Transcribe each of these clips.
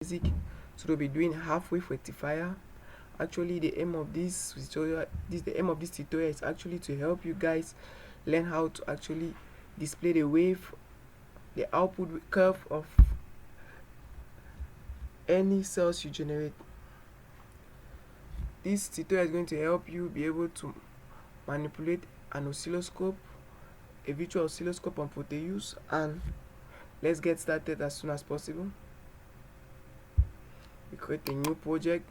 basic. So we'll be doing half-wave rectifier. Actually, the aim of this tutorial is actually to help you guys learn how to actually display the output curve of any cells you generate. This tutorial is going to help you be able to manipulate an oscilloscope, a virtual oscilloscope on Proteus, and let's get started as soon as possible. We create a new project.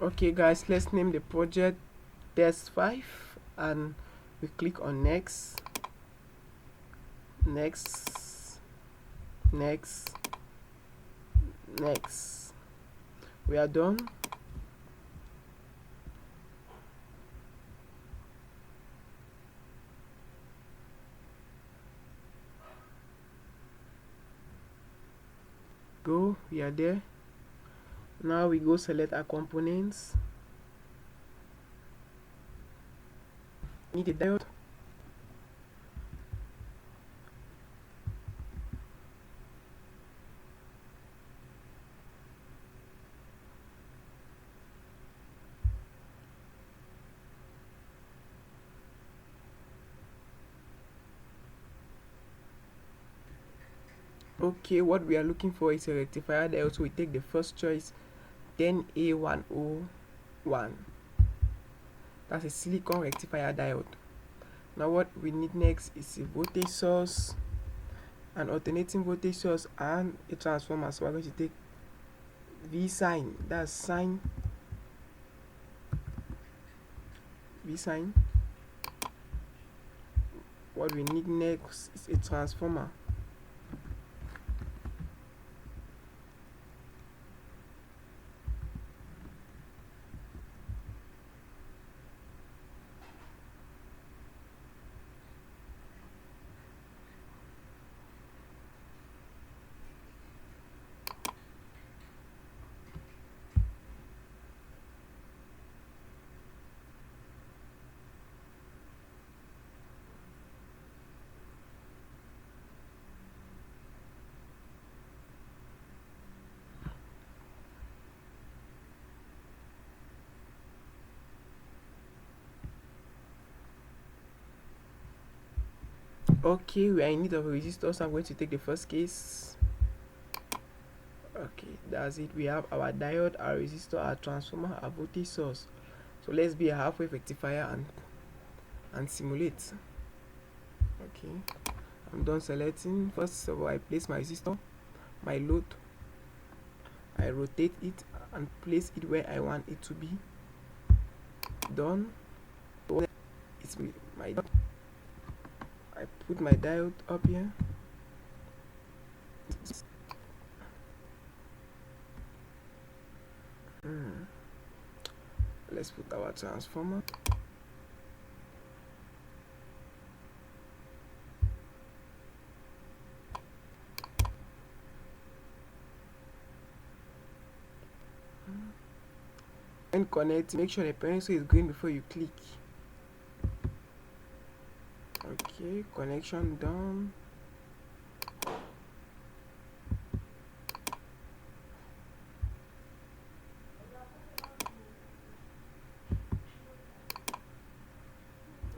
Okay guys, let's name the project test 5 and we click on next, next. We are done. We are there. Now we go select our components. Need a diode. Okay, what we are looking for is a rectifier diode, so we take the first choice, 10A101. That's a silicon rectifier diode. Now what we need next is a voltage source, an alternating voltage source, and a transformer. So we're going to take V sign, that's sign, V sign. What we need next is a transformer. Okay, we are in need of a resistor, so I'm going to take the first case. Okay, that's it. We have our diode, our resistor, our transformer, our voltage source. So let's be a half-wave rectifier and simulate. Okay, I'm done selecting. First of all, I place my resistor, my load, I rotate it and place it where I want it to be. Done. It's my diode. I put my diode up here. Let's put our transformer. And connect, make sure the pencil is green before you click. Okay, connection done.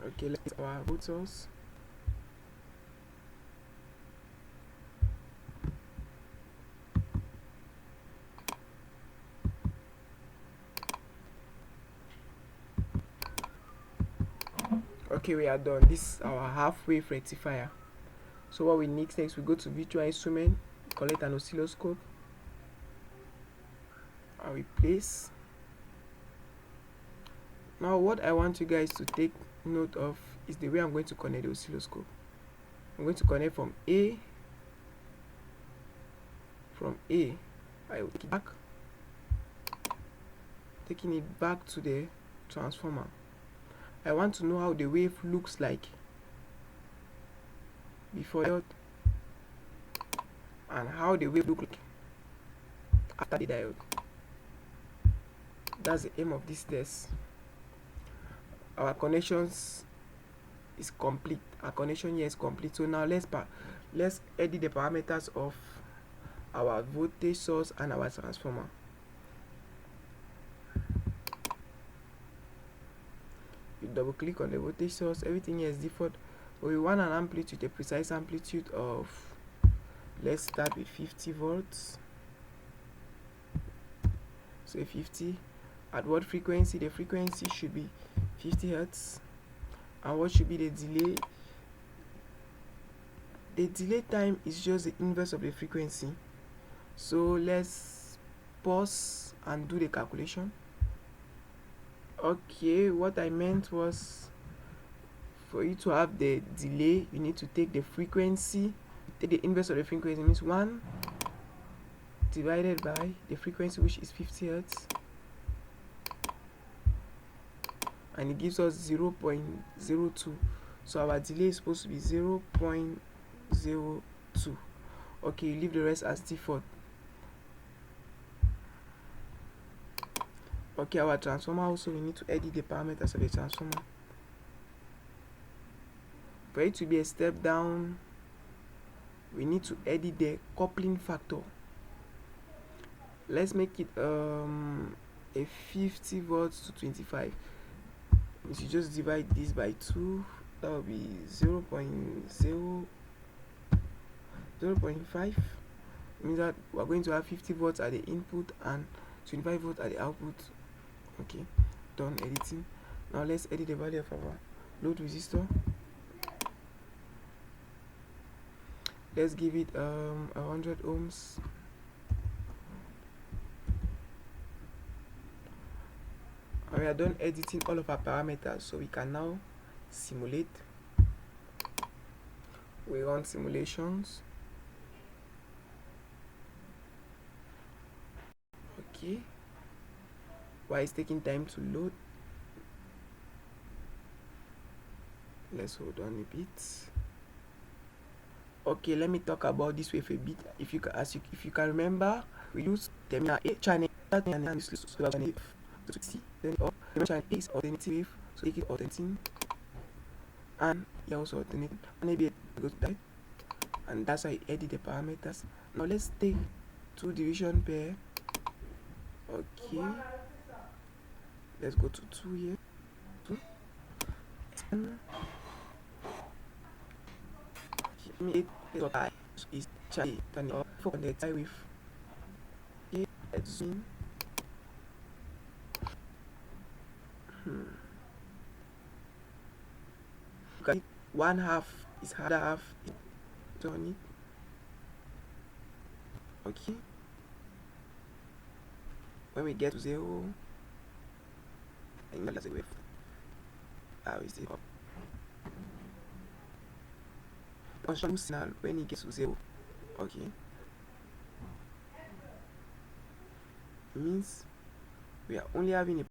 Okay, let's our root source. Okay, we are done. This is our half-wave rectifier. So what we need next, we go to virtual instrument, collect an oscilloscope, and we place. Now what I want you guys to take note of is the way I'm going to connect the oscilloscope. I'm going to connect from A. I will take it back, taking it back to the transformer. I want to know how the wave looks like before and how the wave looks like after the diode. That's the aim of this test. Our connections is complete. Our connection here is complete. So now let's edit the parameters of our voltage source and our transformer. You double click on the voltage source. Everything here is default, but we want an amplitude, a precise amplitude of, let's start with 50 volts. So 50. At what frequency? The frequency should be 50 hertz. And what should be the delay? The delay time is just the inverse of the frequency. So let's pause and do the calculation. Okay, what I meant was, for you to have the delay, you need to take the frequency, take the inverse of the frequency, means 1 divided by the frequency, which is 50 hertz, and it gives us 0.02. So our delay is supposed to be 0.02. Okay, you leave the rest as default. Okay, our transformer also, we need to edit the parameters of the transformer. For it to be a step down, we need to edit the coupling factor. Let's make it a 50 volts to 25. If you just divide this by 2, that will be 0.5. It means that we're going to have 50 volts at the input and 25 volts at the output. Okay, done editing. Now let's edit the value of our load resistor. Let's give it 100 ohms. And we are done editing all of our parameters, so we can now simulate. We run simulations. Okay, why it's taking time to load? Let's hold on a bit. Okay, let me talk about this wave a bit. If you can remember, we use terminal A channel and then this channel to see, then the channel A is alternative, so take it alternating, and you also alternate, and maybe it goes to that, and that's how you edit the parameters. Now let's take 2 division pair. Okay, let's go to 2 here. 2. It is channel turn off for the tie with. Okay, let's zoom. Okay, 1/2 is other half on it. Okay, when we get to 0, I know that's a wave. How is it up? Function signal when it gets to 0. Okay, it means we are only having a